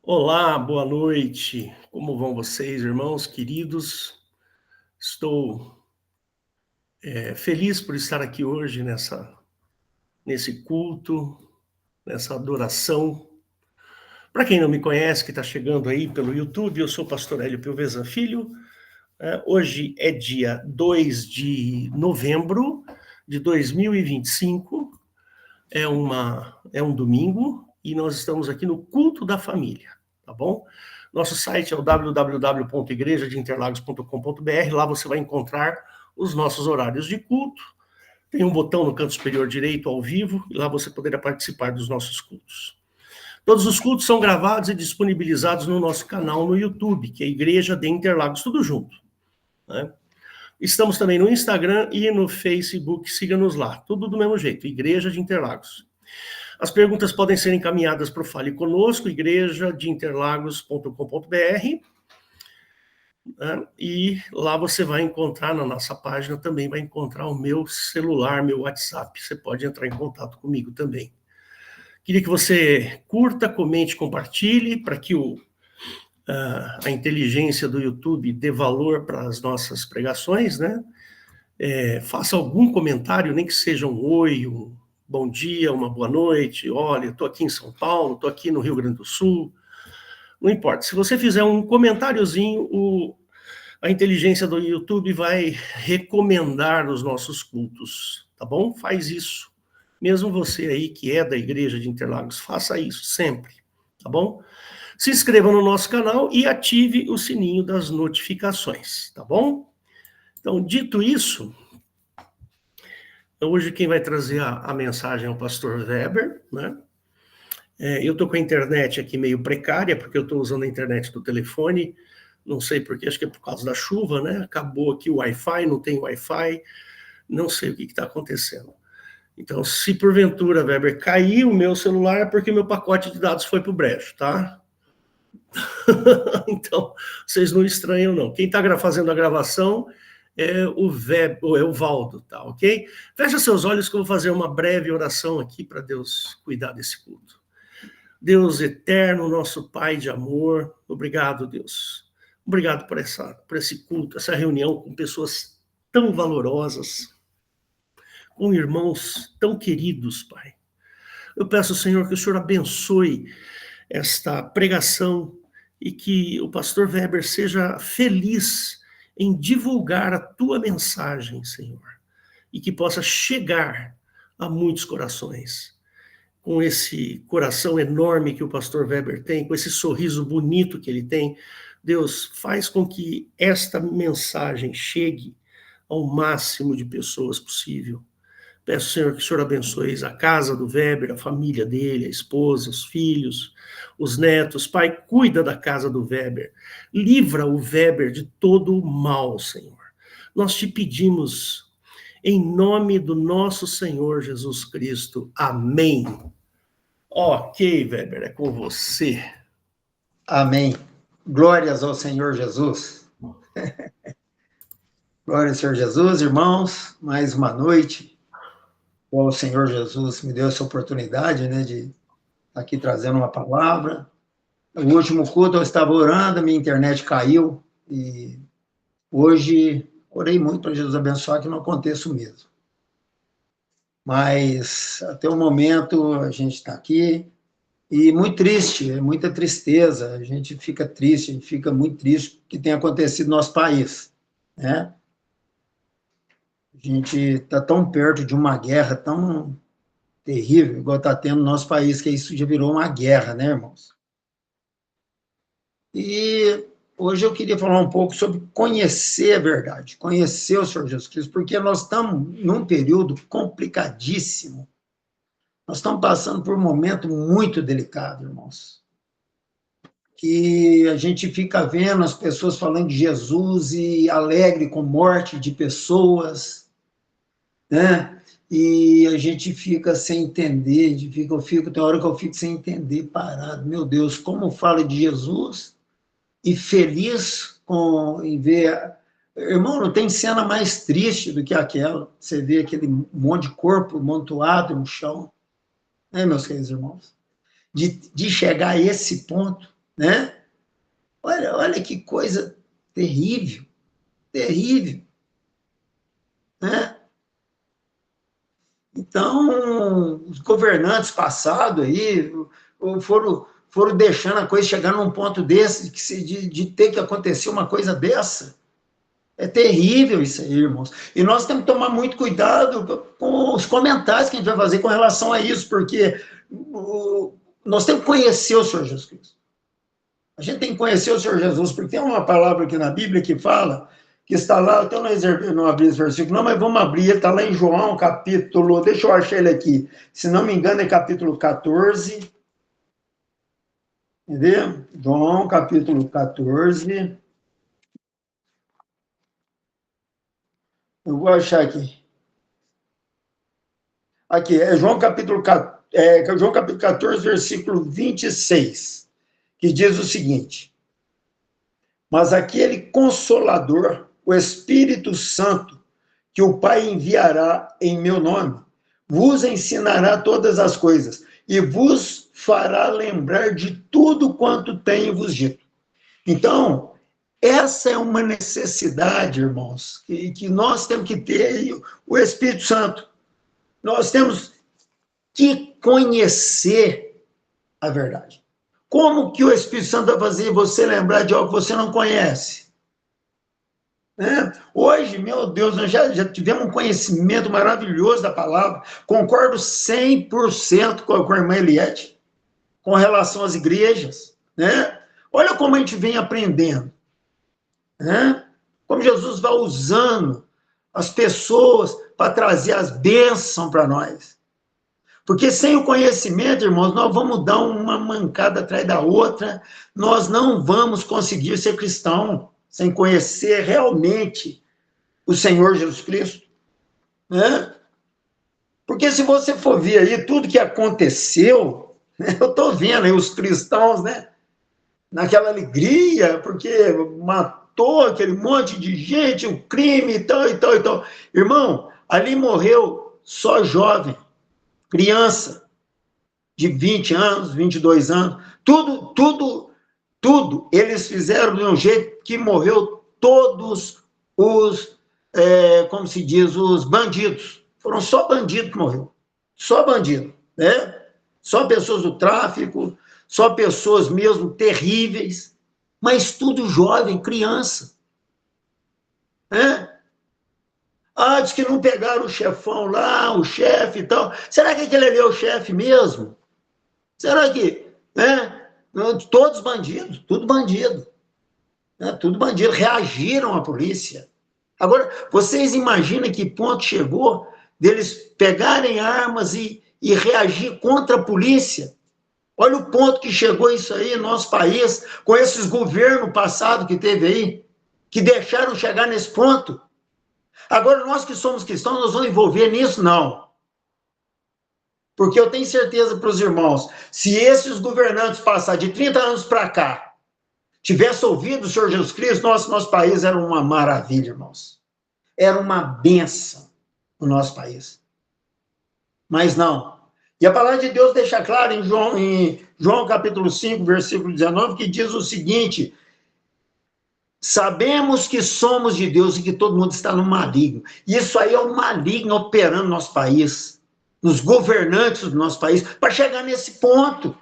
Olá, boa noite. Como vão vocês, irmãos queridos? Estou feliz por estar aqui hoje nesse culto, nessa adoração. Para quem não me conhece, que está chegando aí pelo YouTube, eu sou o pastor Hélio Pilvezan Filho. Hoje é dia 2 de novembro de 2025. É um domingo e nós estamos aqui no culto da família, tá bom? Nosso site é o www.igrejadeinterlagos.com.br. Lá você vai encontrar os nossos horários de culto. Tem um botão no canto superior direito ao vivo, e lá você poderá participar dos nossos cultos. Todos os cultos são gravados e disponibilizados no nosso canal no YouTube, que é Igreja de Interlagos, tudo junto, né? Estamos também no Instagram e no Facebook, siga-nos lá, tudo do mesmo jeito, Igreja de Interlagos. As perguntas podem ser encaminhadas para o Fale Conosco, igrejadeinterlagos.com.br, né? E lá você vai encontrar, na nossa página, também vai encontrar o meu celular, meu WhatsApp. Você pode entrar em contato comigo também. Queria que você curta, comente, compartilhe, para que a inteligência do YouTube dê valor para as nossas pregações, né? Faça algum comentário, nem que seja um oi, um bom dia, uma boa noite. Olha, estou aqui em São Paulo, estou aqui no Rio Grande do Sul. Não importa. Se você fizer um comentáriozinho, a inteligência do YouTube vai recomendar os nossos cultos, tá bom? Faz isso. Mesmo você aí que é da Igreja de Interlagos, faça isso sempre, tá bom? Se inscreva no nosso canal e ative o sininho das notificações, tá bom? Então, dito isso, hoje quem vai trazer a mensagem é o pastor Weber, né? Eu estou com a internet aqui meio precária, porque eu estou usando a internet do telefone, não sei porquê, acho que é por causa da chuva, né? Acabou aqui o Wi-Fi, não tem Wi-Fi, não sei o que está acontecendo. Então, se porventura, Weber, cair o meu celular, é porque meu pacote de dados foi para o brejo, tá? Então, vocês não estranham, não. Quem está fazendo a gravação é o Valdo, tá, ok? Fecha seus olhos que eu vou fazer uma breve oração aqui para Deus cuidar desse culto. Deus eterno, nosso Pai de amor, obrigado, Deus. Obrigado por esse culto, essa reunião com pessoas tão valorosas, com irmãos tão queridos, Pai. Eu peço, Senhor, que o Senhor abençoe esta pregação e que o pastor Weber seja feliz em divulgar a tua mensagem, Senhor, e que possa chegar a muitos corações. Com esse coração enorme que o pastor Weber tem, com esse sorriso bonito que ele tem, Deus, faz com que esta mensagem chegue ao máximo de pessoas possível. Peço, Senhor, que o Senhor abençoe a casa do Weber, a família dele, a esposa, os filhos, os netos. Pai, cuida da casa do Weber. Livra o Weber de todo o mal, Senhor. Nós te pedimos, em nome do nosso Senhor Jesus Cristo. Amém. Ok, Weber, é com você. Amém. Glórias ao Senhor Jesus. Glória ao Senhor Jesus, irmãos. Mais uma noite. O Senhor Jesus me deu essa oportunidade, né, de estar aqui trazendo uma palavra. No último culto eu estava orando, minha internet caiu e hoje orei muito para Jesus abençoar que não aconteça o mesmo. Mas até o momento a gente está aqui. E muito triste, é muita tristeza, a gente fica triste, a gente fica muito triste com o que tem acontecido no nosso país, né? A gente está tão perto de uma guerra tão terrível, igual está tendo no nosso país, que isso já virou uma guerra, né, irmãos? E hoje eu queria falar um pouco sobre conhecer a verdade, conhecer o Senhor Jesus Cristo, porque nós estamos num período complicadíssimo. Nós estamos passando por um momento muito delicado, irmãos. Que a gente fica vendo as pessoas falando de Jesus e alegre com morte de pessoas, né? E a gente fica sem entender, tem hora que eu fico sem entender, parado. Meu Deus, como fala de Jesus e feliz em ver... Irmão, não tem cena mais triste do que aquela. Você vê aquele monte de corpo amontoado no chão. Meus queridos irmãos? De chegar a esse ponto, né? Olha que coisa terrível, terrível, né? Então, os governantes passados aí foram deixando a coisa chegar num ponto desse, de ter que acontecer uma coisa dessa. É terrível isso aí, irmãos. E nós temos que tomar muito cuidado com os comentários que a gente vai fazer com relação a isso, porque nós temos que conhecer o Senhor Jesus Cristo. A gente tem que conhecer o Senhor Jesus, porque tem uma palavra aqui na Bíblia que fala, que está lá, até não abri esse versículo, não, mas vamos abrir, ele está lá em João, capítulo, deixa eu achar ele aqui, se não me engano é capítulo 14, entendeu? João, capítulo 14, eu vou achar aqui. Aqui, é João capítulo 14, versículo 26, que diz o seguinte: mas aquele Consolador, o Espírito Santo, que o Pai enviará em meu nome, vos ensinará todas as coisas e vos fará lembrar de tudo quanto tenho vos dito. Então, essa é uma necessidade, irmãos, que nós temos que ter, o Espírito Santo. Nós temos que conhecer a verdade. Como que o Espírito Santo vai fazer você lembrar de algo que você não conhece? Hoje, meu Deus, nós já tivemos um conhecimento maravilhoso da palavra. Concordo 100% com a irmã Eliette, com relação às igrejas. Olha como a gente vem aprendendo. Como Jesus vai usando as pessoas para trazer as bênçãos para nós. Porque sem o conhecimento, irmãos, nós vamos dar uma mancada atrás da outra, nós não vamos conseguir ser cristão sem conhecer realmente o Senhor Jesus Cristo. Porque se você for ver aí tudo que aconteceu, eu estou vendo aí os cristãos, naquela alegria, porque matou aquele monte de gente, o crime e tal, e tal, e tal. Irmão, ali morreu só jovem, criança, de 20 anos, 22 anos, tudo, eles fizeram de um jeito que morreu todos os, como se diz, os bandidos. Foram só bandido que morreu. Só bandido, Só pessoas do tráfico, só pessoas mesmo terríveis, mas tudo jovem, criança. Diz que não pegaram o chefão lá, o chefe e tal. Será que aquele ali é o chefe mesmo? Será que, todos bandidos, tudo bandido. Tudo bandido, reagiram à polícia. Agora, vocês imaginam que ponto chegou deles pegarem armas e reagir contra a polícia? Olha o ponto que chegou isso aí no nosso país, com esses governos passados que teve aí, que deixaram chegar nesse ponto. Agora, nós que somos cristãos, nós vamos envolver nisso? Não. Porque eu tenho certeza para os irmãos, se esses governantes passar de 30 anos para cá, tivesse ouvido o Senhor Jesus Cristo, nosso país era uma maravilha, irmãos. Era uma bênção o nosso país. Mas não. E a palavra de Deus deixa claro em João capítulo 5, versículo 19, que diz o seguinte: sabemos que somos de Deus e que todo mundo está no maligno. Isso aí é o maligno operando no nosso país, nos governantes do nosso país, para chegar nesse ponto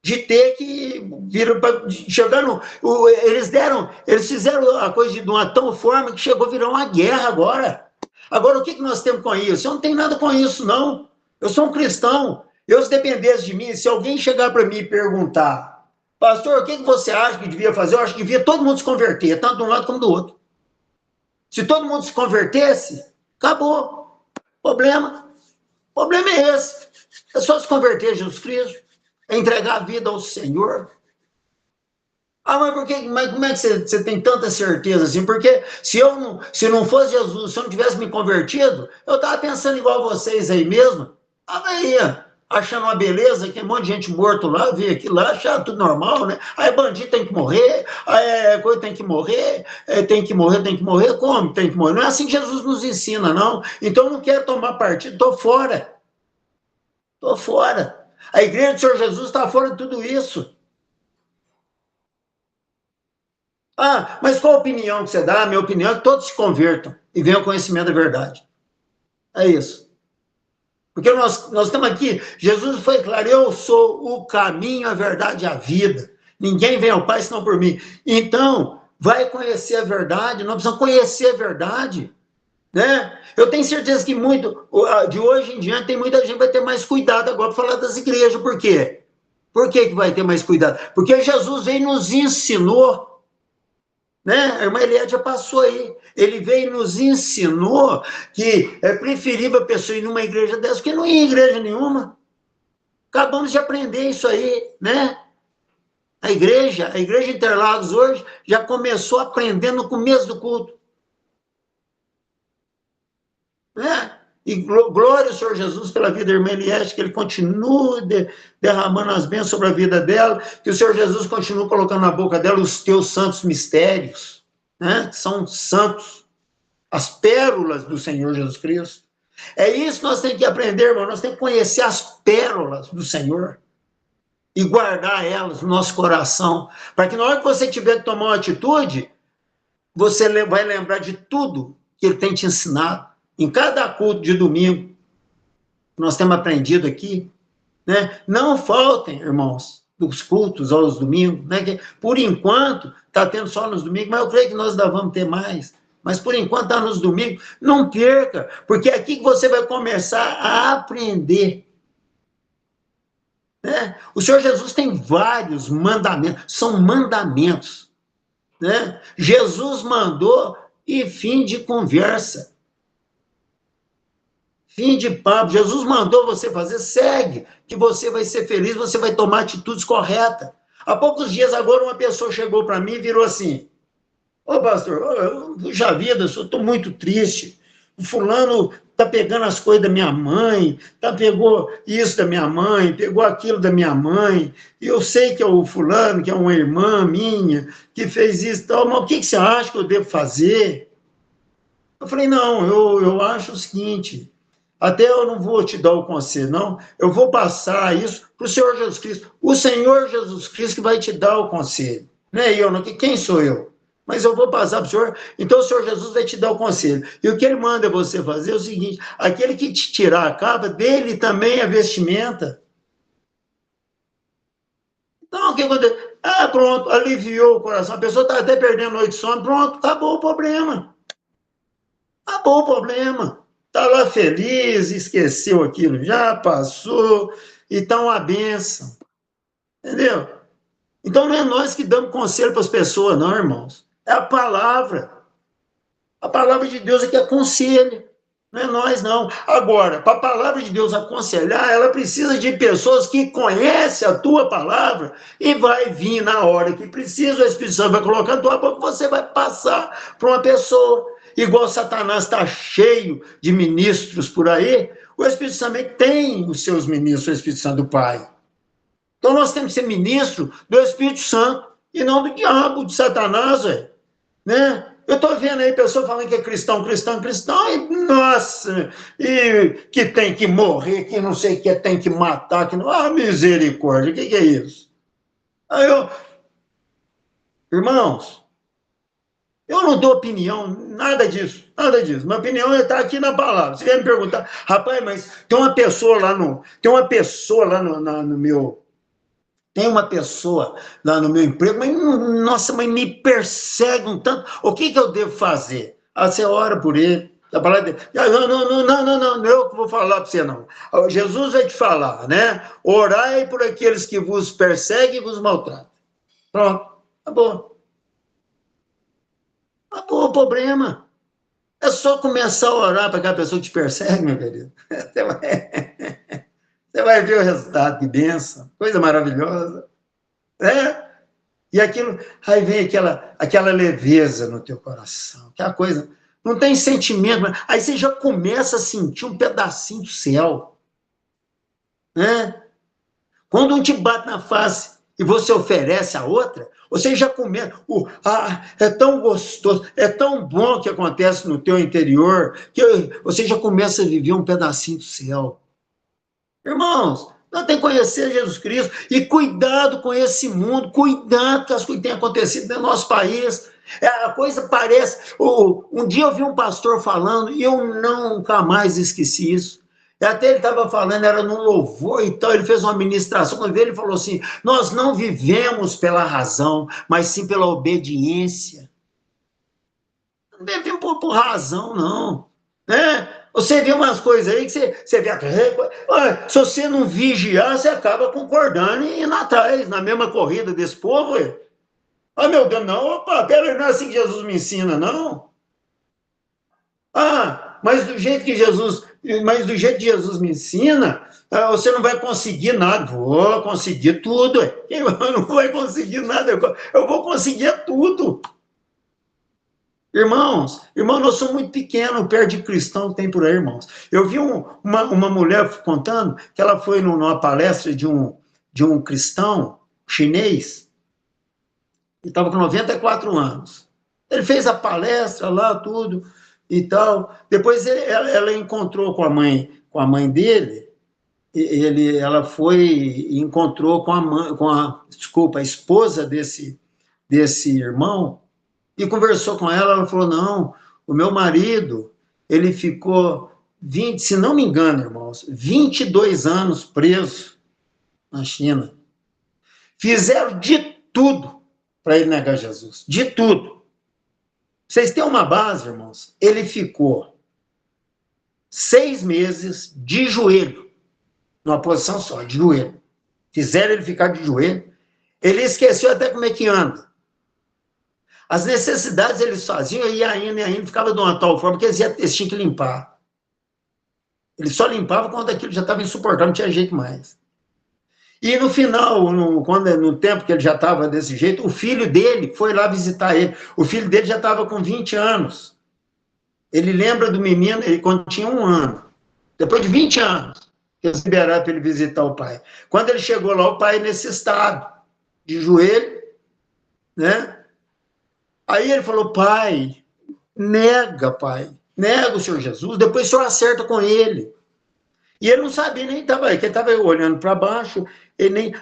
de ter que chegar no... Eles fizeram a coisa de uma tal forma que chegou a virar uma guerra agora. Agora, o que nós temos com isso? Eu não tenho nada com isso, não. Eu sou um cristão. Eu, se dependesse de mim, se alguém chegar para mim e perguntar: pastor, o que você acha que devia fazer? Eu acho que devia todo mundo se converter, tanto de um lado como do outro. Se todo mundo se convertesse, acabou. O problema é esse. É só se converter a Jesus Cristo, é entregar a vida ao Senhor. Mas como é que você tem tanta certeza assim? Porque se não fosse Jesus, se eu não tivesse me convertido, eu estava pensando igual vocês aí mesmo. Aí, achando uma beleza, que um monte de gente morto lá, veio aqui lá, achava tudo normal, Aí bandido tem que morrer, coisa tem que morrer, tem que morrer, como tem que morrer? Não é assim que Jesus nos ensina, não. Então eu não quero tomar partido, estou fora. A igreja do Senhor Jesus está fora de tudo isso. Ah, mas qual a opinião que você dá? A minha opinião é que todos se convertam e venham ao conhecimento da verdade. É isso. Porque nós estamos aqui, Jesus foi claro, eu sou o caminho, a verdade e a vida. Ninguém vem ao Pai senão por mim. Então, vai conhecer a verdade, nós precisamos conhecer a verdade. Né? Eu tenho certeza que de hoje em diante, tem muita gente que vai ter mais cuidado agora para falar das igrejas. Por quê? Por que vai ter mais cuidado? Porque Jesus veio e nos ensinou. Né? A irmã Eliade já passou aí. Ele veio e nos ensinou que é preferível a pessoa ir numa igreja dessa do que não ir em igreja nenhuma. Acabamos de aprender isso aí, né? A igreja Interlagos hoje já começou aprendendo no começo do culto. Né? E glória ao Senhor Jesus pela vida da irmã Eliette, que ele continue derramando as bênçãos sobre a vida dela, que o Senhor Jesus continue colocando na boca dela os teus santos mistérios, né? Que são santos, as pérolas do Senhor Jesus Cristo. É isso que nós temos que aprender, irmão, nós temos que conhecer as pérolas do Senhor e guardar elas no nosso coração, para que na hora que você tiver que tomar uma atitude, você vai lembrar de tudo que ele tem te ensinado. Em cada culto de domingo, nós temos aprendido aqui, né? Não faltem, irmãos, dos cultos aos domingos, né? Que, por enquanto, está tendo só nos domingos, mas eu creio que nós ainda vamos ter mais. Mas, por enquanto, está nos domingos. Não perca, porque é aqui que você vai começar a aprender. Né? O Senhor Jesus tem vários mandamentos, são mandamentos. Né? Jesus mandou e fim de conversa. Fim de papo. Jesus mandou você fazer, segue, que você vai ser feliz, você vai tomar atitudes corretas. Há poucos dias agora uma pessoa chegou para mim e virou assim: ô pastor, puxa vida, eu estou muito triste. O fulano está pegando as coisas da minha mãe, pegou isso da minha mãe, pegou aquilo da minha mãe, e eu sei que é o fulano, que é uma irmã minha, que fez isso e tal, mas o que você acha que eu devo fazer? Eu falei, não, eu acho o seguinte, até eu não vou te dar o conselho, não, eu vou passar isso para o Senhor Jesus Cristo. O Senhor Jesus Cristo que vai te dar o conselho. Não é eu, não, quem sou eu? Mas eu vou passar para o Senhor, então o Senhor Jesus vai te dar o conselho. E o que ele manda você fazer é o seguinte, aquele que te tirar a capa, dele também a vestimenta. Então, o que acontece? Ah, pronto, aliviou o coração, a pessoa está até perdendo noite de sono, pronto, acabou o problema. Acabou o problema. Está lá feliz, esqueceu aquilo, já passou, e está uma benção. Entendeu? Então não é nós que damos conselho para as pessoas, não, irmãos. É a palavra. A palavra de Deus é que aconselha. Não é nós, não. Agora, para a palavra de Deus aconselhar, ela precisa de pessoas que conhecem a tua palavra e vai vir na hora que precisa, o Espírito Santo vai colocar na tua boca, você vai passar para uma pessoa. Igual Satanás está cheio de ministros por aí, o Espírito Santo também tem os seus ministros, o Espírito Santo do Pai. Então nós temos que ser ministro do Espírito Santo e não do diabo, de Satanás, velho. Né? Eu estou vendo aí pessoas falando que é cristão, e nossa, e que tem que morrer, que não sei o que, tem que matar, que não. Ah, misericórdia, o que é isso? Aí irmãos, eu não dou opinião, nada disso. Minha opinião é estar aqui na palavra. Você quer me perguntar, rapaz, mas tem uma pessoa lá no meu. Tem uma pessoa lá no meu emprego, mas, nossa, mas me persegue um tanto. O que eu devo fazer? Você ora por ele. A palavra dele. Não, eu que vou falar para você, não. Jesus vai te falar, né? Orai por aqueles que vos perseguem e vos maltratam. Pronto, acabou. Acabou o problema. É só começar a orar para aquela pessoa que te persegue, meu querido. Você vai ver o resultado, que bênção, coisa maravilhosa. Né? E aquilo, aí vem aquela leveza no teu coração, aquela coisa, não tem sentimento, aí você já começa a sentir um pedacinho do céu. Né? Quando um te bate na face e você oferece a outra, você já começa, é tão gostoso, é tão bom que acontece no teu interior, que você já começa a viver um pedacinho do céu. Irmãos, Nós temos que conhecer Jesus Cristo e cuidado com esse mundo, cuidado com as coisas que têm acontecido no nosso país. A coisa parece... Um dia eu vi um pastor falando e eu nunca mais esqueci isso. Até ele estava falando, era num louvor e tal, ele fez uma ministração, ele falou assim, nós não vivemos pela razão, mas sim pela obediência. Não vivemos por razão, não. Né? Você vê umas coisas aí que você vê... Olha, se você não vigiar, você acaba concordando e indo atrás, na mesma corrida desse povo. Ah, meu Deus, não, opa, peraí, não é assim que Jesus me ensina, não. Ah, mas do jeito que Jesus me ensina, você não vai conseguir nada. Vou conseguir tudo. Eu não vou conseguir nada, eu vou conseguir tudo. Irmãos, nós somos muito pequenos, perto de cristão que tem por aí, irmãos. Eu vi uma mulher contando que ela foi numa palestra de um cristão chinês, e estava com 94 anos. Ele fez a palestra lá, tudo e tal. Depois ela encontrou com a mãe dele, ela foi e encontrou a esposa desse irmão, e conversou com ela. Ela falou, não, o meu marido, ele ficou 20, se não me engano, irmãos, 22 anos preso na China. Fizeram de tudo para ele negar Jesus, de tudo. Vocês têm uma base, irmãos? Ele ficou 6 meses de joelho, numa posição só, de joelho. Fizeram ele ficar de joelho. Ele esqueceu até como é que anda. As necessidades eles faziam, e ainda ficava de uma tal forma que eles tinham que limpar. Ele só limpava quando aquilo já estava insuportável, não tinha jeito mais. E no final, no tempo que ele já estava desse jeito, o filho dele foi lá visitar ele. O filho dele já estava com 20 anos. Ele lembra do menino, ele quando tinha 1 ano. Depois de 20 anos, eles liberaram para ele visitar o pai. Quando ele chegou lá, o pai nesse estado, de joelho, né? Aí ele falou, pai, nega o Senhor Jesus, depois o Senhor acerta com ele. E ele não sabia, nem estava aí, que ele estava olhando para baixo,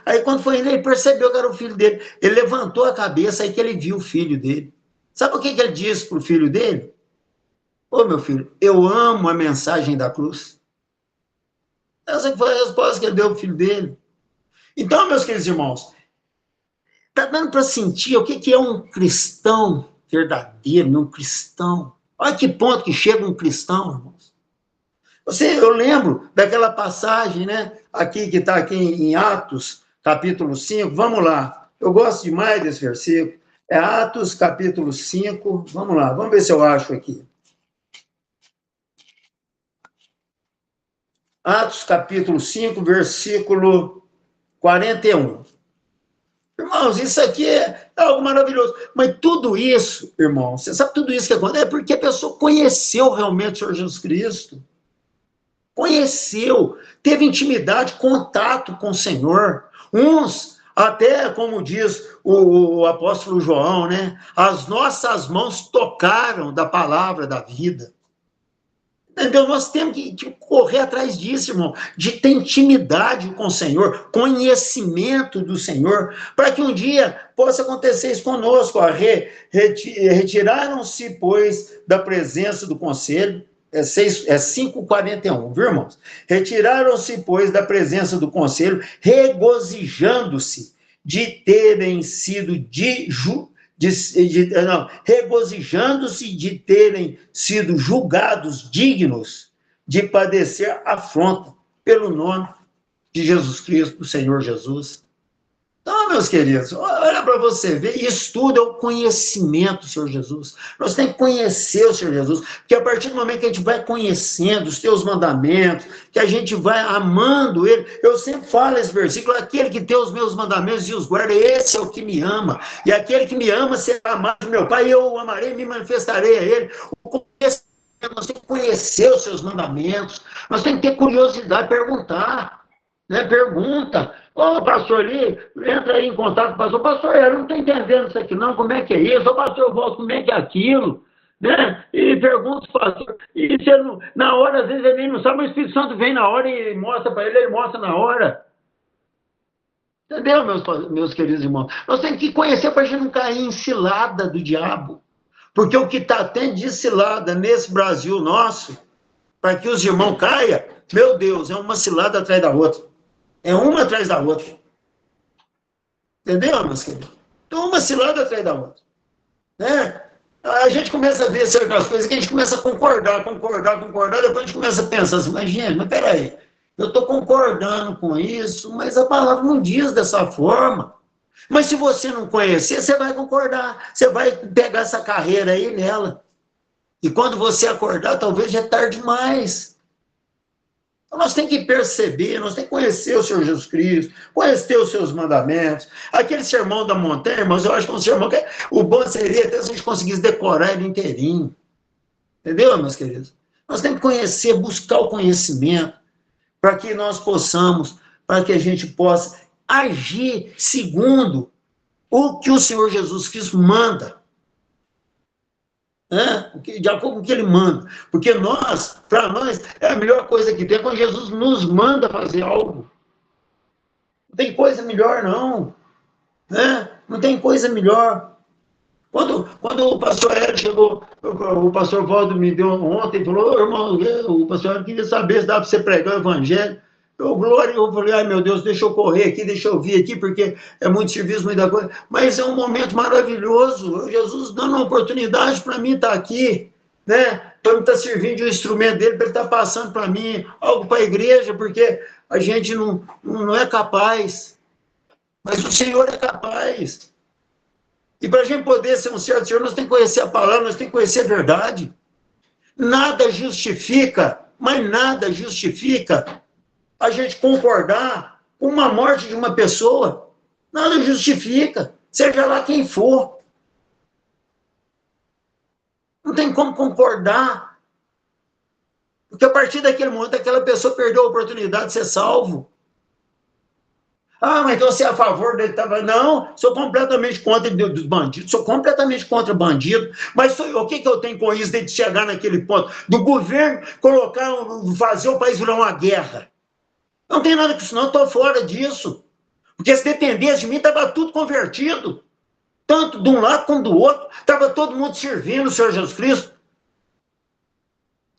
aí quando foi ele percebeu que era o filho dele. Ele levantou a cabeça, aí que ele viu o filho dele. Sabe o que ele disse para o filho dele? Ô, meu filho, eu amo a mensagem da cruz. Essa foi a resposta que ele deu para o filho dele. Então, meus queridos irmãos, está dando para sentir o que é um cristão verdadeiro, um cristão. Olha que ponto que chega um cristão, irmãos. Eu lembro daquela passagem, né, aqui que está aqui em Atos, capítulo 5, vamos lá. Eu gosto demais desse versículo. É Atos, capítulo 5, vamos lá, vamos ver se eu acho aqui. Atos, capítulo 5, versículo 41. Irmãos, isso aqui é algo maravilhoso. Mas tudo isso, irmãos, você sabe tudo isso que acontece? É porque a pessoa conheceu realmente o Senhor Jesus Cristo. Conheceu, teve intimidade, contato com o Senhor. Uns, até como diz o apóstolo João, né? As nossas mãos tocaram da palavra da vida. Entendeu? Nós temos que correr atrás disso, irmão, de ter intimidade com o Senhor, conhecimento do Senhor, para que um dia possa acontecer isso conosco. Retiraram-se, pois, da presença do conselho, é 5:41, viu, irmãos? Retiraram-se, pois, da presença do conselho, regozijando-se de terem sido regozijando-se de terem sido julgados dignos de padecer afronta pelo nome de Jesus Cristo, do Senhor Jesus. Então, meus queridos, olha para você ver, isso tudo é o conhecimento do Senhor Jesus. Nós temos que conhecer o Senhor Jesus, porque a partir do momento que a gente vai conhecendo os teus mandamentos, que a gente vai amando ele, eu sempre falo esse versículo, aquele que tem os meus mandamentos e os guarda, esse é o que me ama, e aquele que me ama será amado do meu Pai, eu o amarei e me manifestarei a ele. Nós temos que conhecer os seus mandamentos, nós temos que ter curiosidade, perguntar, né? Pergunta. Ô, pastor ali, entra aí em contato com o pastor. Pastor, eu não estou entendendo isso aqui não, como é que é isso? Ô, pastor, eu volto, como é que é aquilo? Né? E pergunta ao pastor. E você não, na hora, às vezes ele nem não sabe, mas o Espírito Santo vem na hora e mostra para ele mostra na hora. Entendeu, meus queridos irmãos? Nós temos que conhecer para a gente não cair em cilada do diabo. Porque o que está tendo de cilada nesse Brasil nosso, para que os irmãos caiam, meu Deus, é uma cilada atrás da outra. É uma atrás da outra. Entendeu, meus queridos? Então, uma cilada atrás da outra. Né? A gente começa a ver certas coisas que a gente começa a concordar, depois a gente começa a pensar assim, mas gente, mas peraí, eu estou concordando com isso, mas a palavra não diz dessa forma. Mas se você não conhecer, você vai concordar, você vai pegar essa carreira aí nela. E quando você acordar, talvez já é tarde demais. Então nós temos que perceber, nós temos que conhecer o Senhor Jesus Cristo, conhecer os seus mandamentos. Aquele sermão da montanha, irmãos, eu acho que é um sermão que o bom seria até se a gente conseguisse decorar ele inteirinho. Entendeu, meus queridos? Nós temos que conhecer, buscar o conhecimento, para que nós possamos, para que a gente possa agir segundo o que o Senhor Jesus Cristo manda. Né? De acordo com o que ele manda. Porque para nós, é a melhor coisa que tem quando Jesus nos manda fazer algo. Não tem coisa melhor, não. Né? Não tem coisa melhor. Quando o pastor Hélio chegou, o pastor Valdo me deu ontem, falou, irmão, o pastor Hélio queria saber se dá para você pregar o evangelho. Eu falei, ai meu Deus, deixa eu correr aqui, deixa eu vir aqui, porque é muito serviço, muita coisa. Mas é um momento maravilhoso. Jesus dando uma oportunidade para mim estar aqui, né? Para mim estar servindo de um instrumento dele, para ele estar passando para mim algo para a igreja, porque a gente não é capaz. Mas o Senhor é capaz. E para a gente poder ser um servo do Senhor, nós temos que conhecer a palavra, nós temos que conhecer a verdade. Nada justifica, mas nada justifica a gente concordar com uma morte de uma pessoa. Nada justifica, seja lá quem for. Não tem como concordar. Porque a partir daquele momento, aquela pessoa perdeu a oportunidade de ser salvo. Ah, mas então você é a favor dele? Não, sou completamente contra dos bandidos, sou completamente contra bandido, mas o que eu tenho com isso de chegar naquele ponto? Do governo fazer o país virar uma guerra. Não tem nada com isso, não, estou fora disso. Porque se dependesse de mim, estava tudo convertido. Tanto de um lado como do outro. Estava todo mundo servindo o Senhor Jesus Cristo.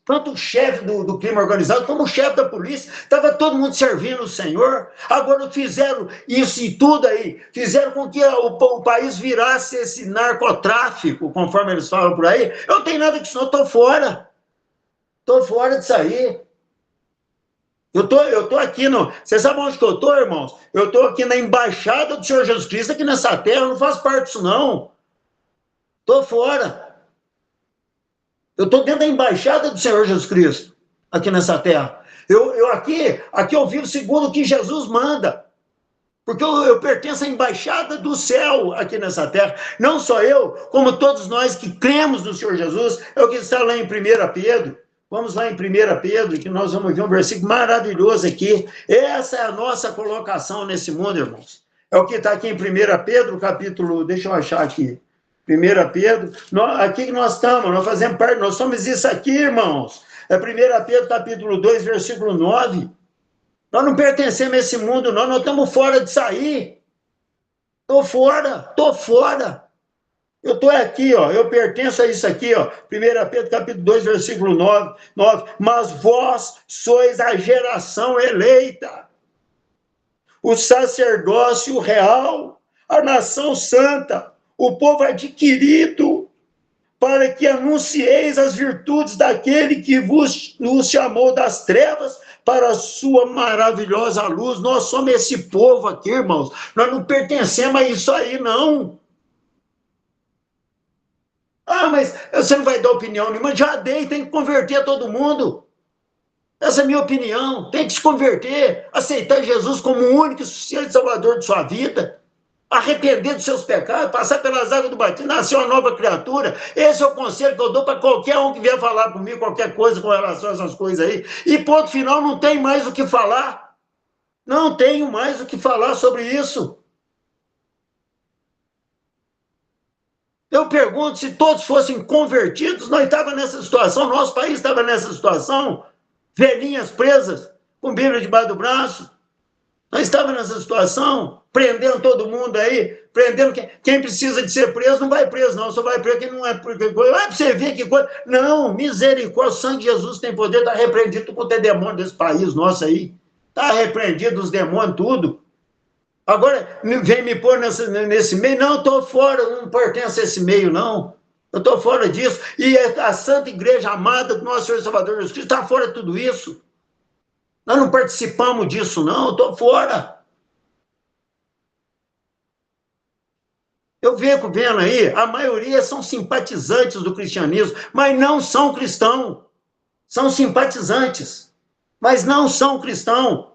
Tanto o chefe do crime organizado como o chefe da polícia. Estava todo mundo servindo o Senhor. Agora fizeram isso e tudo aí. Fizeram com que o país virasse esse narcotráfico, conforme eles falam por aí. Eu não tenho nada com isso, não, estou fora. Estou fora disso aí. Eu tô aqui Você sabe onde que eu tô, irmãos? Eu tô aqui na embaixada do Senhor Jesus Cristo, aqui nessa terra, eu não faço parte disso, não. Tô fora. Eu tô dentro da embaixada do Senhor Jesus Cristo, aqui nessa terra. Aqui eu vivo segundo o que Jesus manda. Porque eu pertenço à embaixada do céu aqui nessa terra. Não só eu, como todos nós que cremos no Senhor Jesus. É o que está lá em 1 Pedro. Vamos lá em 1 Pedro, que nós vamos ver um versículo maravilhoso aqui. Essa é a nossa colocação nesse mundo, irmãos. É o que está aqui em 1 Pedro, capítulo... Deixa eu achar aqui. 1 Pedro. Aqui que nós estamos, nós fazemos parte, nós somos isso aqui, irmãos. É 1 Pedro, capítulo 2, versículo 9. Nós não pertencemos a esse mundo, não. Nós estamos fora de sair. Estou fora. Eu estou aqui, ó, eu pertenço a isso aqui, ó, 1 Pedro, capítulo 2, versículo 9, mas vós sois a geração eleita, o sacerdócio real, a nação santa, o povo adquirido, para que anuncieis as virtudes daquele que vos chamou das trevas para a sua maravilhosa luz. Nós somos esse povo aqui, irmãos, nós não pertencemos a isso aí, não. Ah, mas você não vai dar opinião nenhuma. Já dei, tem que converter todo mundo. Essa é a minha opinião. Tem que se converter, aceitar Jesus como o único e suficiente salvador de sua vida, arrepender dos seus pecados, passar pelas águas do batismo, nascer uma nova criatura. Esse é o conselho que eu dou para qualquer um que vier falar comigo, qualquer coisa com relação a essas coisas aí. E ponto final, não tem mais o que falar. Não tenho mais o que falar sobre isso. Eu pergunto, se todos fossem convertidos, nós estávamos nessa situação, nosso país estava nessa situação, velhinhas presas, com Bíblia debaixo do braço, nós estávamos nessa situação. prendendo todo mundo aí, prendendo quem precisa de ser preso, não vai preso, não, só vai preso quem não é, porque vai pra você ver que coisa. Não, misericórdia, o sangue de Jesus tem poder, está repreendido quanto é demônio desse país nosso aí, está repreendido os demônios, tudo. Agora, vem me pôr nesse meio, não, estou fora, não pertenço a esse meio, não, eu estou fora disso, e a Santa Igreja amada do nosso Senhor e Salvador Jesus Cristo está fora de tudo isso, nós não participamos disso, não, eu estou fora. Eu fico vendo aí, a maioria são simpatizantes do cristianismo, mas não são cristãos. São simpatizantes, mas não são cristãos.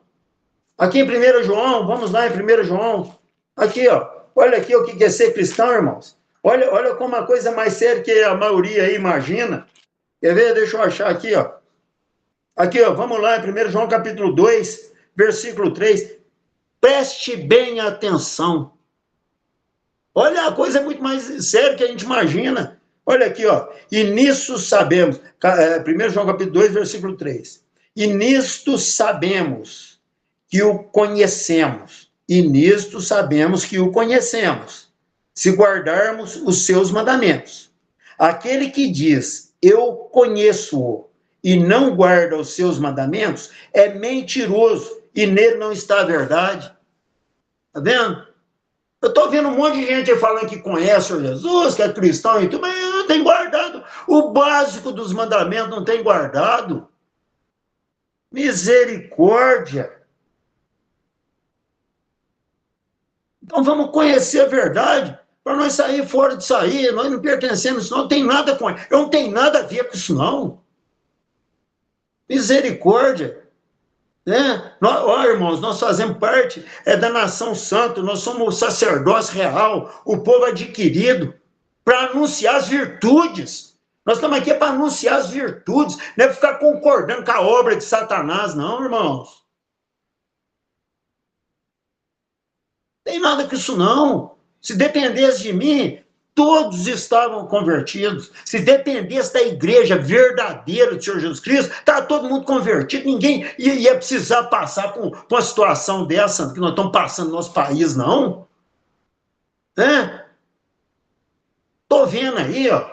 Aqui em 1 João, vamos lá em 1 João. Aqui, ó, olha aqui o que é ser cristão, irmãos. Olha como a coisa mais séria que a maioria aí imagina. Quer ver? Deixa eu achar aqui, ó. Aqui, ó, vamos lá em 1 João capítulo 2, versículo 3. Preste bem atenção. Olha, a coisa é muito mais séria que a gente imagina. Olha aqui, ó. E nisso sabemos, 1 João capítulo 2, versículo 3. E nisto sabemos que o conhecemos. E nisto sabemos que o conhecemos, se guardarmos os seus mandamentos. Aquele que diz, eu conheço-o, e não guarda os seus mandamentos, é mentiroso, e nele não está a verdade. Está vendo? Eu estou vendo um monte de gente falando que conhece o Jesus, que é cristão e tudo, mas não tem guardado. O básico dos mandamentos não tem guardado. Misericórdia. Então vamos conhecer a verdade, para nós sair fora de sair, nós não pertencemos, não tem nada com isso. Eu não tenho nada a ver com isso, não. Misericórdia. Né? Irmãos, nós fazemos parte da nação santa, nós somos o sacerdócio real, o povo adquirido, para anunciar as virtudes. Nós estamos aqui para anunciar as virtudes, não é para ficar concordando com a obra de Satanás, não, irmãos. Não tem nada com isso, não. Se dependesse de mim, todos estavam convertidos. Se dependesse da igreja verdadeira do Senhor Jesus Cristo, estava todo mundo convertido, ninguém ia precisar passar por uma situação dessa que nós estamos passando no nosso país, não. Estou vendo aí, ó,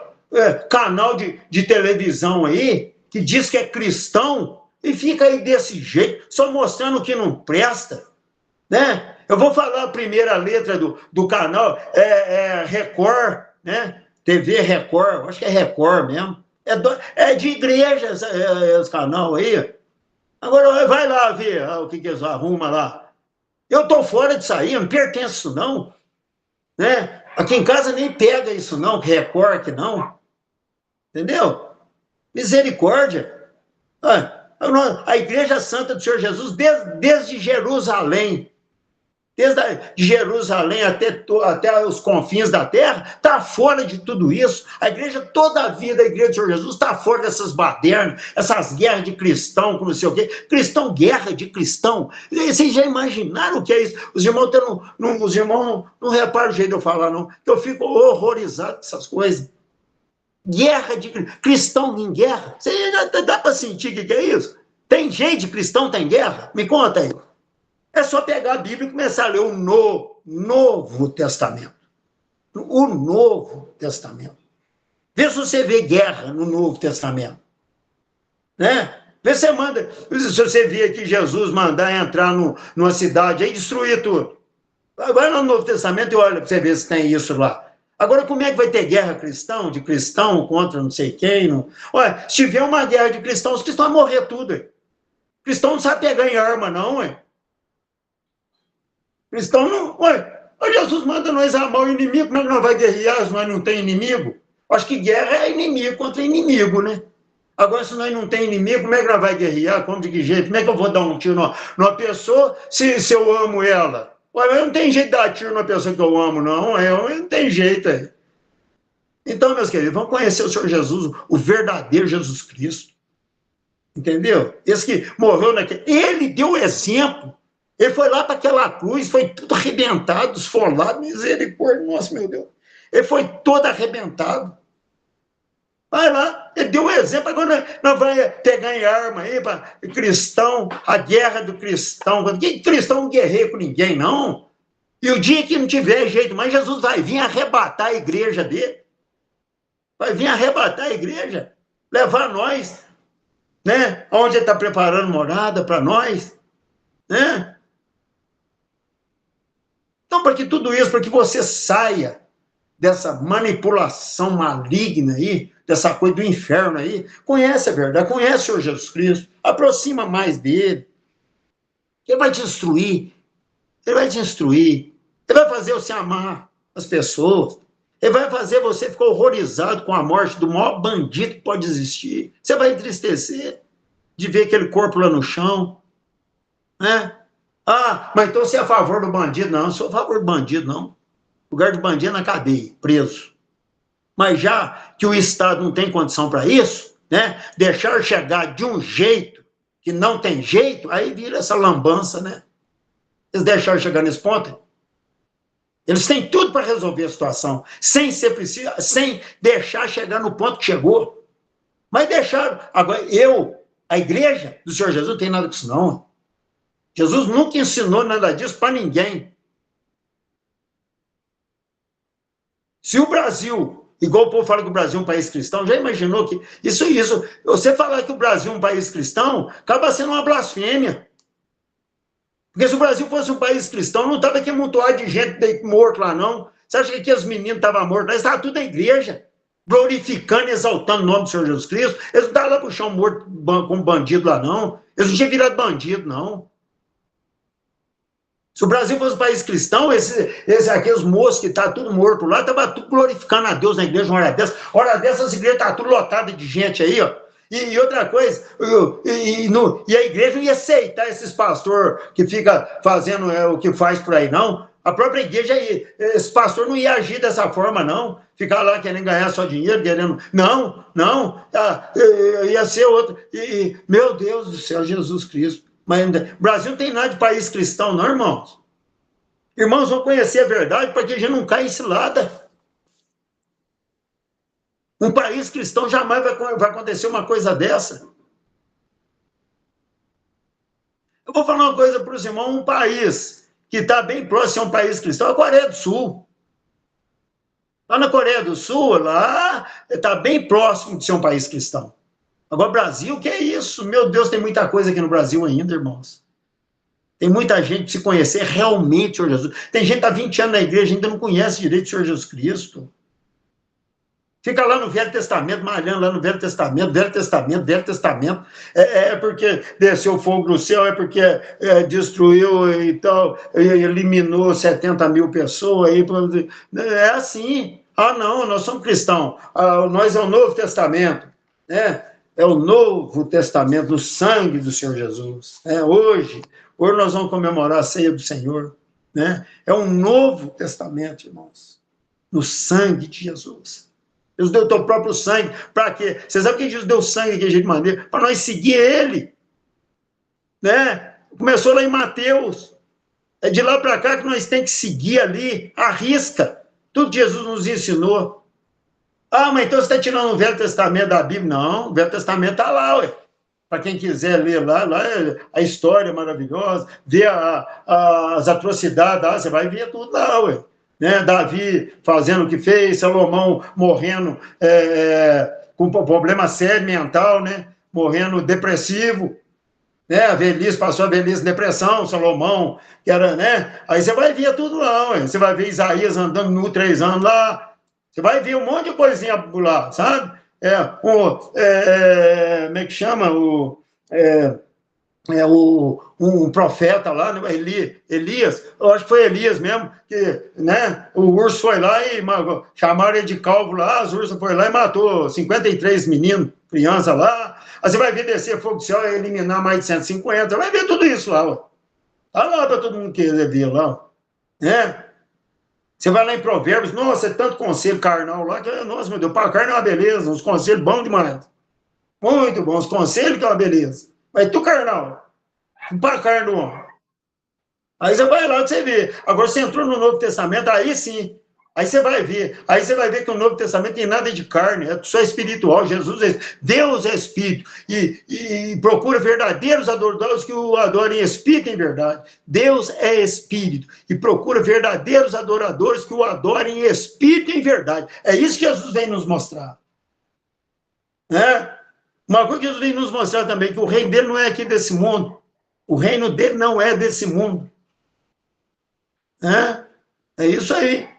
canal de televisão aí, que diz que é cristão, e fica aí desse jeito, só mostrando o que não presta, né? Eu vou falar a primeira letra do canal, Record, né? TV Record, acho que é Record mesmo. É de igreja esse canal aí. Agora vai lá ver o que eles arrumam lá. Eu estou fora disso aí, não pertence isso não. Né? Aqui em casa nem pega isso não, Record que não. Entendeu? Misericórdia. A Igreja Santa do Senhor Jesus, desde Jerusalém, de Jerusalém até os confins da terra, está fora de tudo isso. A igreja, toda a vida, a igreja do Senhor Jesus está fora dessas badernas, essas guerras de cristão, com não sei o quê. Cristão, guerra de cristão. Vocês já imaginaram o que é isso? Os irmãos não reparam o jeito de eu falar, não. Eu fico horrorizado com essas coisas. Guerra de cristão em guerra. Você já dá para sentir o que é isso? Tem gente de cristão, tem guerra? Me conta aí. É só pegar a Bíblia e começar a ler o Novo Testamento. O Novo Testamento. Vê se você vê guerra no Novo Testamento. Né? Vê se você vê aqui Jesus mandar entrar numa cidade e destruir tudo. Vai lá no Novo Testamento e olha para você ver se tem isso lá. Agora, como é que vai ter guerra de cristão contra não sei quem? Não? Olha, se tiver uma guerra de cristãos, os cristãos vão morrer tudo. Cristão não sabe pegar em arma, não, ué. Cristão não... Olha, Jesus manda nós amar o inimigo, como é que nós vai guerrear se nós não tem inimigo? Acho que guerra é inimigo contra inimigo, né? Agora, se nós não tem inimigo, como é que nós vai guerrear? Como de que jeito? Como é que eu vou dar um tiro numa pessoa se eu amo ela? Olha, não tem jeito de dar tiro numa pessoa que eu amo, não. Não tem jeito. Então, meus queridos, vamos conhecer o Senhor Jesus, o verdadeiro Jesus Cristo. Entendeu? Esse que morreu naquele... Ele deu exemplo. Ele foi lá para aquela cruz, foi tudo arrebentado, esfolado, misericórdia, nossa, meu Deus. Ele foi todo arrebentado. Vai lá, ele deu um exemplo, agora nós vamos pegar em arma aí para cristão, a guerra do cristão. Que cristão não guerreia com ninguém, não. E o dia que não tiver jeito, mas Jesus vai vir arrebatar a igreja dele. Vai vir arrebatar a igreja, levar nós, né? Onde ele está preparando morada para nós, né? Então, para que tudo isso, para que você saia dessa manipulação maligna aí, dessa coisa do inferno aí, conhece a verdade, conhece o Senhor Jesus Cristo, aproxima mais dele. Ele vai te instruir, ele vai te instruir, ele vai fazer você amar as pessoas, ele vai fazer você ficar horrorizado com a morte do maior bandido que pode existir. Você vai entristecer de ver aquele corpo lá no chão, né? Ah, mas então você é a favor do bandido? Não, eu sou a favor do bandido, não. O lugar do bandido é na cadeia, preso. Mas já que o Estado não tem condição para isso, né? Deixar chegar de um jeito que não tem jeito, aí vira essa lambança, né? Eles deixaram chegar nesse ponto. Eles têm tudo para resolver a situação, sem ser preciso, sem deixar chegar no ponto que chegou. Mas deixaram. Agora, a igreja do Senhor Jesus, não tem nada disso, não. Jesus nunca ensinou nada disso para ninguém. Se o Brasil, igual o povo fala que o Brasil é um país cristão, já imaginou que isso, você falar que o Brasil é um país cristão, acaba sendo uma blasfêmia. Porque se o Brasil fosse um país cristão, não estava aqui amontoado de gente morto lá, não. Você acha que aqui os meninos estavam mortos? Eles estavam tudo na igreja, glorificando e exaltando o nome do Senhor Jesus Cristo. Eles não estavam lá pro chão morto como bandido lá, não. Eles não tinham virado bandido, não. Se o Brasil fosse um país cristão, aqueles moços que estavam tudo morto lá, estavam tudo glorificando a Deus na igreja uma hora dessa. Hora dessa, as igrejas estavam tudo lotadas de gente aí, ó. E outra coisa, e a igreja não ia aceitar esses pastores que fica fazendo o que faz por aí, não. A própria igreja, esse pastor não ia agir dessa forma, não. Ficar lá querendo ganhar só dinheiro, querendo... Não, ia ser outro. Meu Deus do céu, Jesus Cristo. Mas o Brasil não tem nada de país cristão, não, irmãos. Irmãos, vão conhecer a verdade para que a gente não caia em cilada. Um país cristão jamais vai acontecer uma coisa dessa. Eu vou falar uma coisa para os irmãos, um país que está bem próximo a um país cristão é a Coreia do Sul. Lá na Coreia do Sul, lá está bem próximo de ser um país cristão. Agora, Brasil, que é isso? Meu Deus, tem muita coisa aqui no Brasil ainda, irmãos. Tem muita gente se conhecer realmente o Senhor Jesus. Tem gente que está 20 anos na igreja e ainda não conhece direito o Senhor Jesus Cristo. Fica lá no Velho Testamento, malhando lá no Velho Testamento. É porque desceu fogo do céu, é porque destruiu e tal, eliminou 70 mil pessoas. É assim. Ah, não, nós somos cristãos. Nós é o Novo Testamento. Né? É o Novo Testamento, no sangue do Senhor Jesus. Hoje nós vamos comemorar a ceia do Senhor. Né? É um Novo Testamento, irmãos. No sangue de Jesus. Deus deu o teu próprio sangue. Para quê? Você sabe que Jesus deu sangue de jeito maneiro? Para nós seguir ele. Né? Começou lá em Mateus. É de lá para cá que nós temos que seguir ali, à risca. Tudo que Jesus nos ensinou. Ah, mas então você está tirando o Velho Testamento da Bíblia? Não, o Velho Testamento está lá, ué. Para quem quiser ler lá a história maravilhosa, ver as atrocidades, você vai ver tudo lá, ué. Né? Davi fazendo o que fez, Salomão morrendo com problema sério mental, né? Morrendo depressivo, né? A velhice, passou a velhice em depressão, Salomão, que era, né? Aí você vai ver tudo lá, ué. Você vai ver Isaías andando no 3 anos lá, você vai ver um monte de coisinha lá, sabe? Como é que chama? Um profeta lá, né? Elias, eu acho que foi Elias mesmo, que, né, o urso foi lá e chamaram ele de calvo lá, os ursos foi lá e matou 53 meninos, crianças lá. Aí você vai ver descer fogo do céu e eliminar mais de 150, vai ver tudo isso lá, ó. Tá lá para todo mundo querer ver lá, né? Você vai lá em Provérbios, nossa, é tanto conselho carnal lá, que, nossa, meu Deus, para a carne é uma beleza, uns conselhos bons demais. Muito bons, os conselhos que é uma beleza. Mas tu, carnal, para a carne do homem. Aí você vai lá que você vê. Agora, você entrou no Novo Testamento, aí sim, Aí você vai ver que o Novo Testamento tem nada de carne, é só espiritual. Deus é espírito, e procura verdadeiros adoradores que o adorem em espírito e em verdade. Deus é espírito, e procura verdadeiros adoradores que o adorem em espírito e em verdade. É isso que Jesus vem nos mostrar. Né? Uma coisa que Jesus vem nos mostrar também, que o reino dele não é aqui desse mundo. O reino dele não é desse mundo. Né? É isso aí.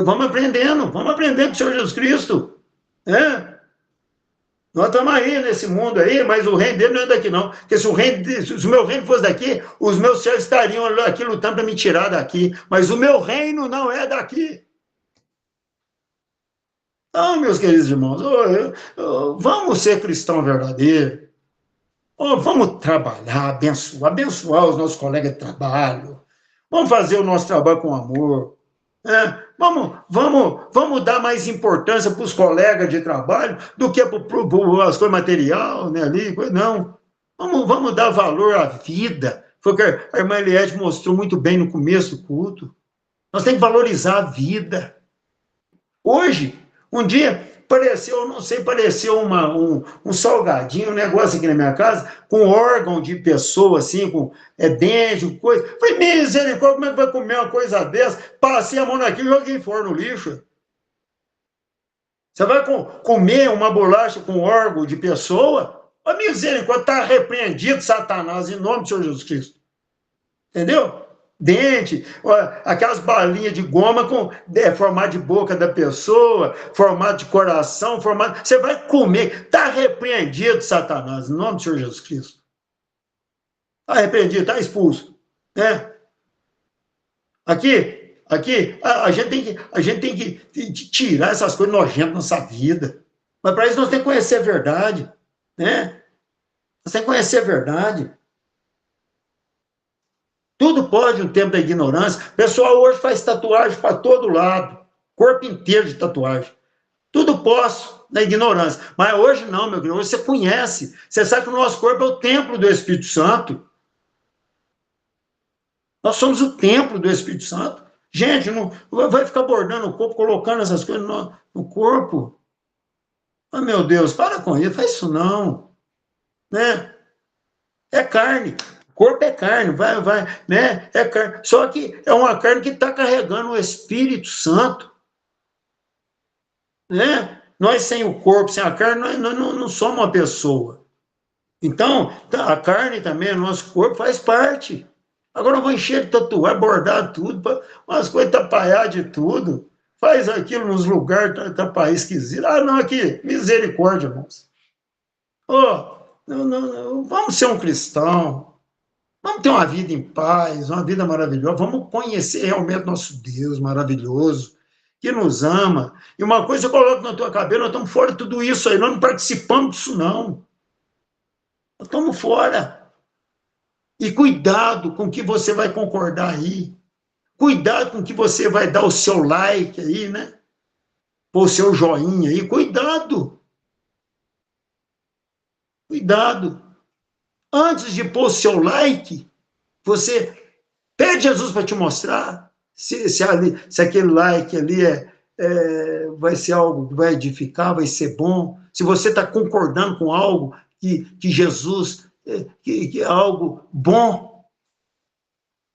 Vamos aprendendo com o Senhor Jesus Cristo. Né? Nós estamos aí nesse mundo aí, mas o reino dele não é daqui, não. Porque se o meu reino fosse daqui, os meus servos estariam aqui lutando para me tirar daqui. Mas o meu reino não é daqui. Então, meus queridos irmãos, vamos ser cristão verdadeiro. Vamos trabalhar, abençoar os nossos colegas de trabalho. Vamos fazer o nosso trabalho com amor. Vamos dar mais importância para os colegas de trabalho do que para as coisas materiais, né, ali, não. Vamos dar valor à vida. Foi o que a irmã Eliette mostrou muito bem no começo do culto. Nós temos que valorizar a vida. Hoje, um dia, apareceu um salgadinho, um negócio aqui na minha casa, com órgão de pessoa, assim, com dente, coisa. Falei, misericórdia, como é que vai comer uma coisa dessa? Passei a mão naquilo e joguei fora no lixo. Você vai comer uma bolacha com órgão de pessoa? Ô, misericórdia, está repreendido, Satanás, em nome do Senhor Jesus Cristo. Entendeu? Dente, aquelas balinhas de goma com formato de boca da pessoa, formato de coração, você vai comer, está repreendido, Satanás, em nome do Senhor Jesus Cristo. Está repreendido, está expulso. Né? Aqui, a gente tem que tirar essas coisas nojentas da nossa vida. Mas para isso nós temos que conhecer a verdade. Né? Nós temos que conhecer a verdade. Tudo pode no tempo da ignorância. O pessoal hoje faz tatuagem para todo lado. Corpo inteiro de tatuagem. Tudo posso na ignorância. Mas hoje não, meu querido. Hoje você conhece. Você sabe que o nosso corpo é o templo do Espírito Santo. Nós somos o templo do Espírito Santo. Gente, não vai ficar bordando o corpo, colocando essas coisas no corpo. Ah, meu Deus, para com isso. Faz isso não. Né? É carne. Corpo é carne, né? É carne. Só que é uma carne que está carregando o Espírito Santo. Né? Nós sem o corpo, sem a carne, nós não somos uma pessoa. Então, a carne também, o nosso corpo faz parte. Agora eu vou encher de tatuagem, bordar tudo, umas coisas tapaiar de tudo. Faz aquilo nos lugares, tapaiar esquisito. Ah, não, aqui, misericórdia, irmãos. Vamos ser um cristão. Vamos ter uma vida em paz, uma vida maravilhosa. Vamos conhecer realmente nosso Deus maravilhoso, que nos ama. E uma coisa eu coloco na tua cabeça, nós estamos fora de tudo isso aí, nós não participamos disso, não. Nós estamos fora. E cuidado com o que você vai concordar aí. Cuidado com o que você vai dar o seu like aí, né? Ou o seu joinha aí. Cuidado. Cuidado. Antes de pôr o seu like, você pede Jesus para te mostrar se aquele like ali vai ser algo que vai edificar, vai ser bom. Se você está concordando com algo que Jesus, que é algo bom.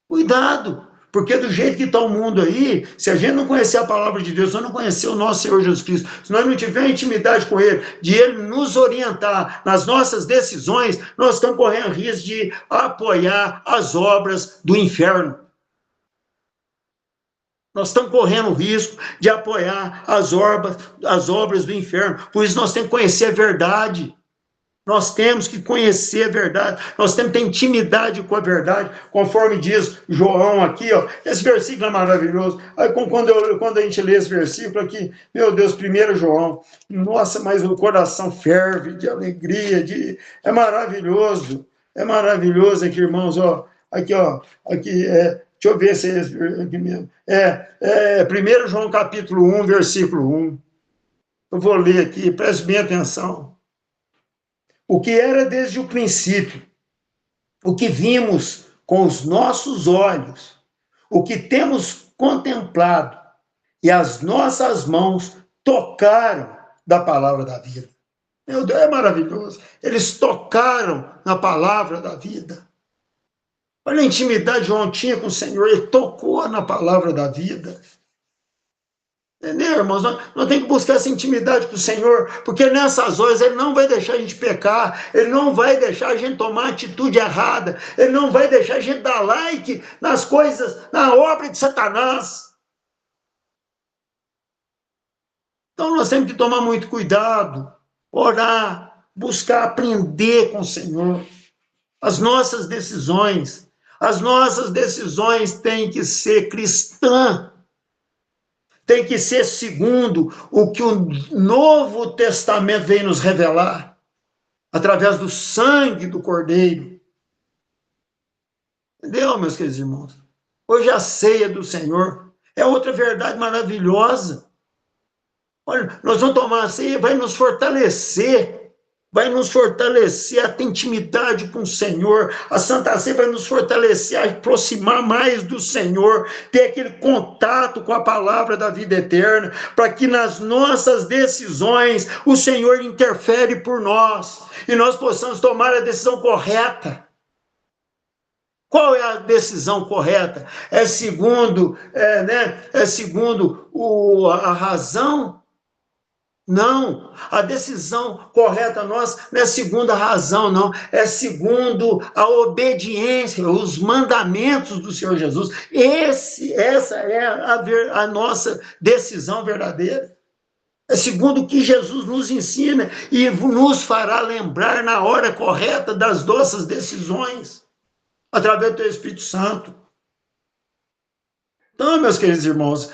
Cuidado, porque do jeito que está o mundo aí, se a gente não conhecer a palavra de Deus, se nós não conhecer o nosso Senhor Jesus Cristo, se nós não tivermos intimidade com Ele, de Ele nos orientar nas nossas decisões, nós estamos correndo risco de apoiar as obras do inferno. Nós estamos correndo risco de apoiar as obras do inferno. Por isso nós temos que conhecer a verdade. Nós temos que conhecer a verdade, nós temos que ter intimidade com a verdade, conforme diz João aqui, ó, esse versículo é maravilhoso. Aí, quando a gente lê esse versículo aqui, meu Deus, 1 João, nossa, mas o coração ferve de alegria, é maravilhoso aqui, irmãos, ó, aqui, deixa eu ver se é esse aqui mesmo, 1 João capítulo 1, versículo 1, eu vou ler aqui, preste bem atenção. O que era desde o princípio, o que vimos com os nossos olhos, o que temos contemplado e as nossas mãos tocaram da palavra da vida. Meu Deus, é maravilhoso. Eles tocaram na palavra da vida. Olha a intimidade que João tinha com o Senhor, ele tocou na palavra da vida. Entendeu, irmãos? Nós temos que buscar essa intimidade com o Senhor, porque nessas horas Ele não vai deixar a gente pecar, Ele não vai deixar a gente tomar atitude errada, Ele não vai deixar a gente dar like nas coisas, na obra de Satanás. Então nós temos que tomar muito cuidado, orar, buscar aprender com o Senhor. As nossas decisões têm que ser cristãs. Tem que ser segundo o que o Novo Testamento vem nos revelar, através do sangue do Cordeiro. Entendeu, meus queridos irmãos? Hoje a ceia do Senhor é outra verdade maravilhosa. Olha, nós vamos tomar a ceia, vai nos fortalecer a ter intimidade com o Senhor. A Santa Ceia vai nos fortalecer a aproximar mais do Senhor, ter aquele contato com a palavra da vida eterna, para que nas nossas decisões o Senhor interfere por nós e nós possamos tomar a decisão correta. Qual é a decisão correta? É segundo a razão? Não, a decisão correta nossa não é segundo a razão, não. É segundo a obediência, os mandamentos do Senhor Jesus. Essa é a nossa decisão verdadeira. É segundo o que Jesus nos ensina e nos fará lembrar na hora correta das nossas decisões, através do Espírito Santo. Então, meus queridos irmãos,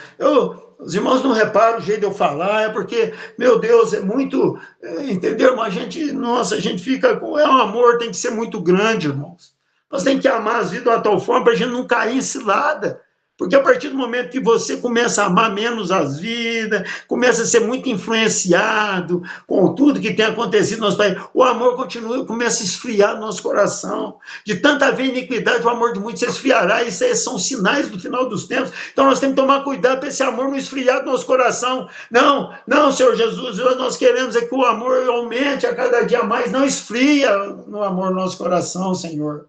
os irmãos não reparam o jeito de eu falar, é porque, meu Deus, é muito, entendeu? A gente fica com, um amor tem que ser muito grande, irmãos. Nós temos que amar as vidas de uma tal forma para a gente não cair em cilada. Porque a partir do momento que você começa a amar menos as vidas, começa a ser muito influenciado com tudo que tem acontecido no nosso país, o amor começa a esfriar no nosso coração. De tanta haver iniquidade, o amor de muitos se esfriará. Isso aí são sinais do final dos tempos. Então nós temos que tomar cuidado para esse amor não esfriar no nosso coração. Não, Senhor Jesus, nós queremos é que o amor aumente a cada dia mais, não esfria no amor no nosso coração, Senhor.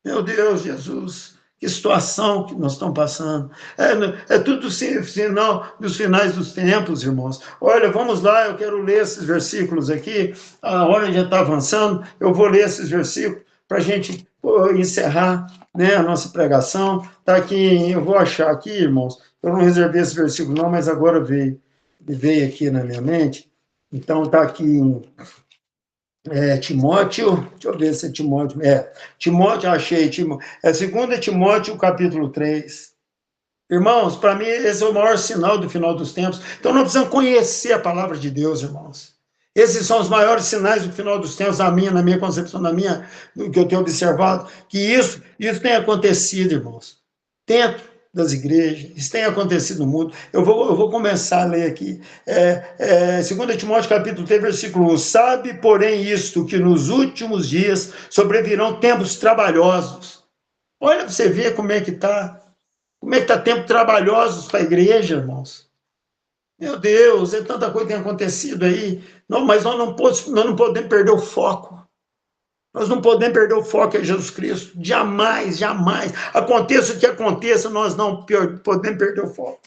Meu Deus, Jesus. Que situação que nós estamos passando. É tudo sinal dos finais dos tempos, irmãos. Olha, vamos lá, eu quero ler esses versículos aqui. A hora já está avançando, eu vou ler esses versículos para a gente encerrar, né, a nossa pregação. Está aqui, eu vou achar aqui, irmãos. Eu não reservei esse versículo não, mas agora veio aqui na minha mente. Então está aqui em Timóteo, deixa eu ver se é Timóteo, Timóteo, achei, é 2 Timóteo, capítulo 3. Irmãos, para mim, esse é o maior sinal do final dos tempos. Então, nós precisamos conhecer a palavra de Deus, irmãos. Esses são os maiores sinais do final dos tempos, na minha concepção, do que eu tenho observado, que isso tem acontecido, irmãos. Dentro das igrejas, isso tem acontecido no mundo. Eu vou começar a ler aqui. 2 Timóteo, capítulo 3, versículo 1. Sabe, porém, isto, que nos últimos dias sobrevirão tempos trabalhosos. Olha para você ver como é que está. Como é que está tempos trabalhosos para a igreja, irmãos? Meu Deus, tanta coisa tem acontecido aí. Mas nós não podemos perder o foco. Nós não podemos perder o foco em Jesus Cristo. Jamais, jamais. Aconteça o que aconteça, nós não podemos perder o foco.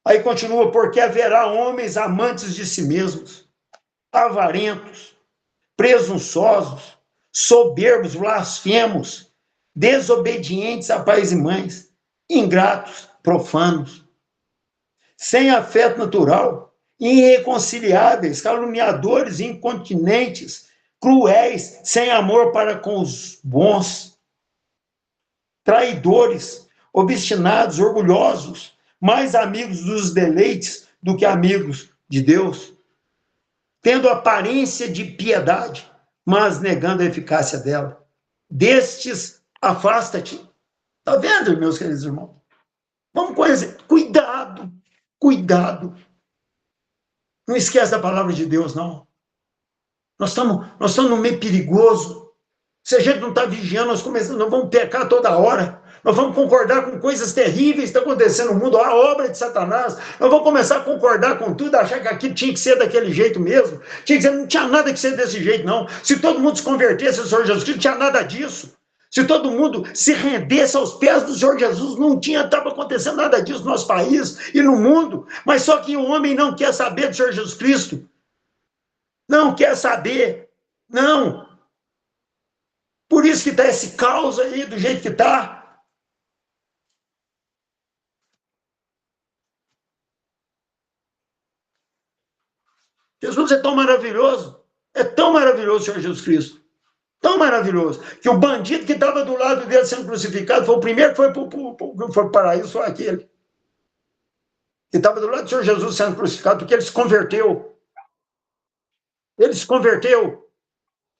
Aí continua, porque haverá homens amantes de si mesmos, avarentos, presunçosos, soberbos, blasfemos, desobedientes a pais e mães, ingratos, profanos, sem afeto natural, irreconciliáveis, caluniadores, incontinentes, cruéis, sem amor para com os bons, traidores, obstinados, orgulhosos, mais amigos dos deleites do que amigos de Deus, tendo aparência de piedade, mas negando a eficácia dela. Destes, afasta-te. Está vendo, meus queridos irmãos? Vamos conhecer. Cuidado. Não esquece da palavra de Deus, não. Nós estamos num meio perigoso. Se a gente não está vigiando, nós vamos pecar toda hora. Nós vamos concordar com coisas terríveis que estão acontecendo no mundo, a obra de Satanás. Nós vamos começar a concordar com tudo, achar que aqui tinha que ser daquele jeito mesmo. Tinha que ser, não tinha nada que ser desse jeito, não. Se todo mundo se convertesse ao Senhor Jesus Cristo, não tinha nada disso. Se todo mundo se rendesse aos pés do Senhor Jesus, não estava acontecendo nada disso no nosso país e no mundo. Mas só que o homem não quer saber do Senhor Jesus Cristo. Não quer saber. Não. Por isso que está esse caos aí, do jeito que está. Jesus é tão maravilhoso. É tão maravilhoso o Senhor Jesus Cristo. Tão maravilhoso, que o bandido que estava do lado dele sendo crucificado foi o primeiro que foi para o paraíso, foi aquele. Que estava do lado do Senhor Jesus sendo crucificado, porque ele se converteu. Ele se converteu.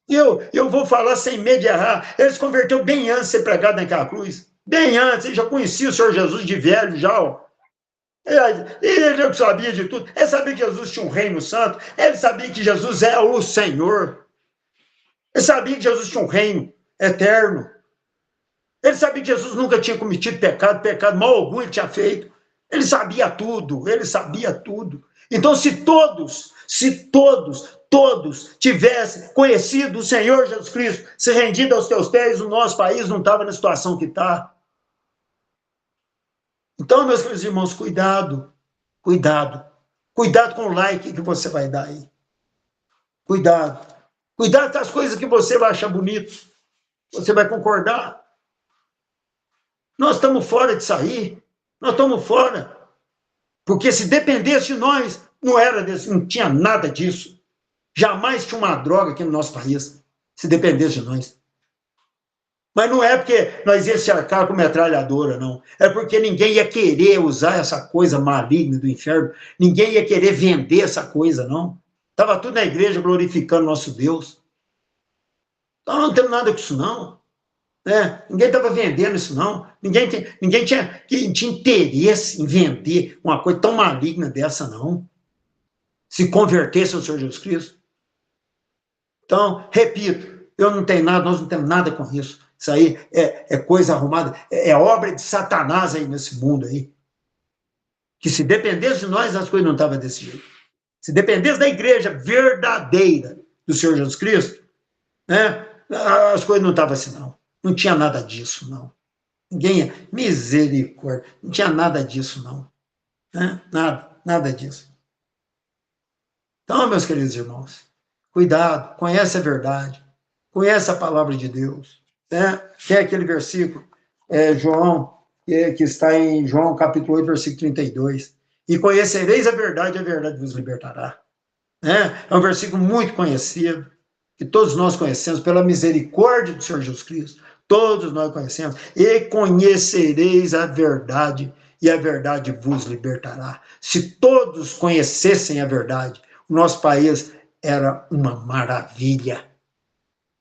E eu vou falar sem medo de errar. Ele se converteu bem antes de ser pregado naquela cruz. Bem antes, ele já conhecia o Senhor Jesus de velho, já, ó. Ele já sabia de tudo. Ele sabia que Jesus tinha um reino santo. Ele sabia que Jesus é o Senhor. Ele sabia que Jesus tinha um reino eterno. Ele sabia que Jesus nunca tinha cometido pecado mal algum ele tinha feito. Ele sabia tudo, ele sabia tudo. Então, se todos tivessem conhecido o Senhor Jesus Cristo, se rendido aos teus pés, o nosso país não estava na situação que está. Então, meus queridos irmãos, cuidado com o like que você vai dar aí. Cuidado com as coisas que você vai achar bonito. Você vai concordar. Nós estamos fora disso aí. Nós estamos fora. Porque se dependesse de nós, não tinha nada disso. Jamais tinha uma droga aqui no nosso país, se dependesse de nós. Mas não é porque nós ia cercar com metralhadora, não. É porque ninguém ia querer usar essa coisa maligna do inferno. Ninguém ia querer vender essa coisa, não. Estava tudo na igreja glorificando nosso Deus. Então não temos nada com isso, não. Ninguém estava vendendo isso, não. Ninguém tinha interesse em vender uma coisa tão maligna dessa, não. Se convertesse ao Senhor Jesus Cristo. Então, repito, nós não temos nada com isso. Isso aí é coisa arrumada, é obra de Satanás aí nesse mundo aí. Que se dependesse de nós, as coisas não estavam desse jeito. Se dependesse da igreja verdadeira do Senhor Jesus Cristo, as coisas não estavam assim, não. Não tinha nada disso, não. Misericórdia, não tinha nada disso, não. Nada disso. Então, meus queridos irmãos, cuidado, conhece a verdade, conhece a palavra de Deus. Que é aquele versículo, João, que está em João capítulo 8, versículo 32. E conhecereis a verdade vos libertará. É um versículo muito conhecido, que todos nós conhecemos, pela misericórdia do Senhor Jesus Cristo. Todos nós conhecemos. E conhecereis a verdade, e a verdade vos libertará. Se todos conhecessem a verdade, o nosso país era uma maravilha.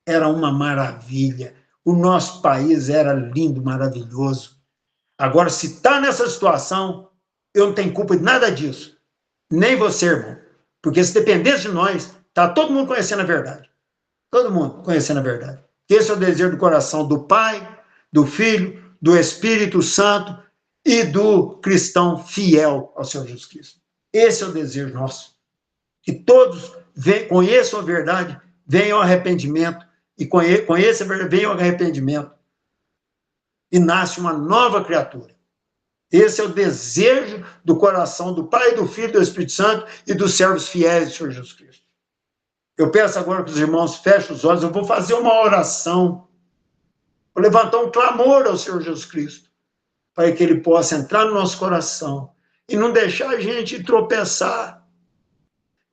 Era uma maravilha. O nosso país era lindo, maravilhoso. Agora, se está nessa situação, eu não tenho culpa de nada disso. Nem você, irmão. Porque se dependesse de nós, está todo mundo conhecendo a verdade. Todo mundo conhecendo a verdade. Esse é o desejo do coração do Pai, do Filho, do Espírito Santo e do cristão fiel ao Senhor Jesus Cristo. Esse é o desejo nosso. Que todos conheçam a verdade, venham ao arrependimento, e conheçam a verdade, venham ao arrependimento, e nasce uma nova criatura. Esse é o desejo do coração do Pai, do Filho, do Espírito Santo e dos servos fiéis do Senhor Jesus Cristo. Eu peço agora que os irmãos fechem os olhos, eu vou fazer uma oração, vou levantar um clamor ao Senhor Jesus Cristo, para que Ele possa entrar no nosso coração e não deixar a gente tropeçar,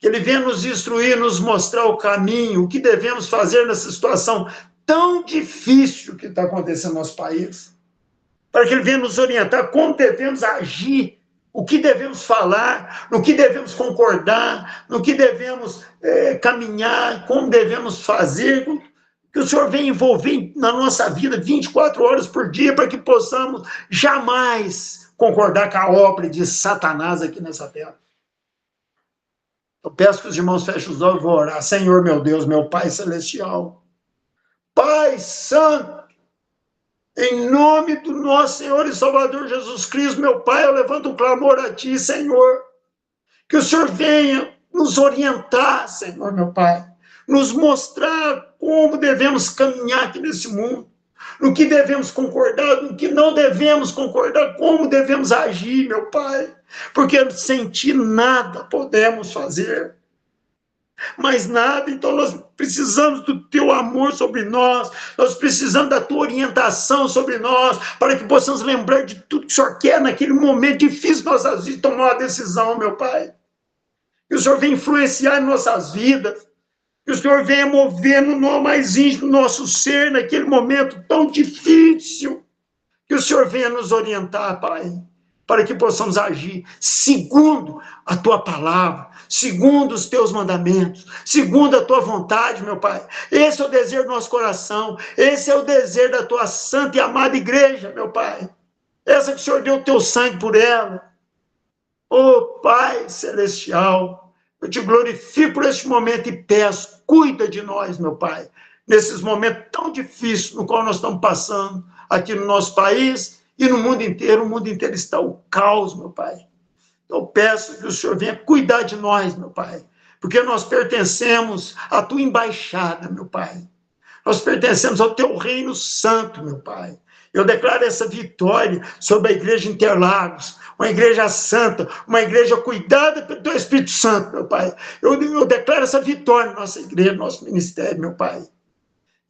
que Ele venha nos instruir, nos mostrar o caminho, o que devemos fazer nessa situação tão difícil que está acontecendo no nosso país, para que Ele venha nos orientar como devemos agir, o que devemos falar, no que devemos concordar, no que devemos caminhar, como devemos fazer, que o Senhor venha envolver na nossa vida 24 horas por dia, para que possamos jamais concordar com a obra de Satanás aqui nessa terra. Eu peço que os irmãos fechem os olhos e vou orar. Senhor, meu Deus, meu Pai celestial, Pai santo, Em nome do nosso Senhor e Salvador Jesus Cristo, meu Pai, eu levanto um clamor a Ti, Senhor. Que o Senhor venha nos orientar, Senhor, meu Pai. Nos mostrar como devemos caminhar aqui nesse mundo. No que devemos concordar, no que não devemos concordar, como devemos agir, meu Pai. Porque sem Ti nada podemos fazer. Mais nada, então nós precisamos do Teu amor sobre nós, nós precisamos da Tua orientação sobre nós, para que possamos lembrar de tudo que o Senhor quer naquele momento difícil de nossas vidas, tomar uma decisão, meu Pai. Que o Senhor venha influenciar em nossas vidas, que o Senhor venha mover no mais íntimo do nosso ser, naquele momento tão difícil, que o Senhor venha nos orientar, Pai, para que possamos agir segundo a Tua palavra, segundo os Teus mandamentos, segundo a Tua vontade, meu Pai. Esse é o desejo do nosso coração, esse é o desejo da Tua santa e amada igreja, meu Pai. Essa que o Senhor deu o Teu sangue por ela. Oh, Pai Celestial, eu Te glorifico por este momento e peço, cuida de nós, meu Pai, nesses momentos tão difíceis no qual nós estamos passando aqui no nosso país e no mundo inteiro. O mundo inteiro está o caos, meu Pai. Eu peço que o Senhor venha cuidar de nós, meu Pai, porque nós pertencemos à Tua embaixada, meu Pai. Nós pertencemos ao Teu reino santo, meu Pai. Eu declaro essa vitória sobre a igreja Interlagos, uma igreja santa, uma igreja cuidada pelo Teu Espírito Santo, meu Pai. Eu declaro essa vitória na nossa igreja, no nosso ministério, meu Pai.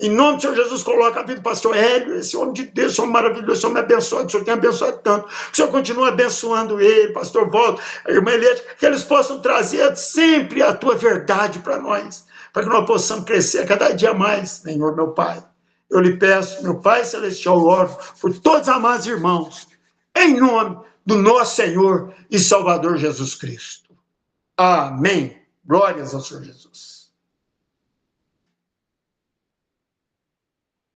Em nome do Senhor Jesus, coloca a vida do pastor Hélio, esse homem de Deus, esse homem maravilhoso, esse homem abençoado, que o Senhor tem abençoado tanto, que o Senhor continue abençoando ele, pastor Waldo, a irmã Eliette, que eles possam trazer sempre a Tua verdade para nós, para que nós possamos crescer cada dia mais, Senhor, meu Pai. Eu lhe peço, meu Pai Celestial, oro por todos os amados irmãos, em nome do nosso Senhor e Salvador Jesus Cristo. Amém. Glórias ao Senhor Jesus.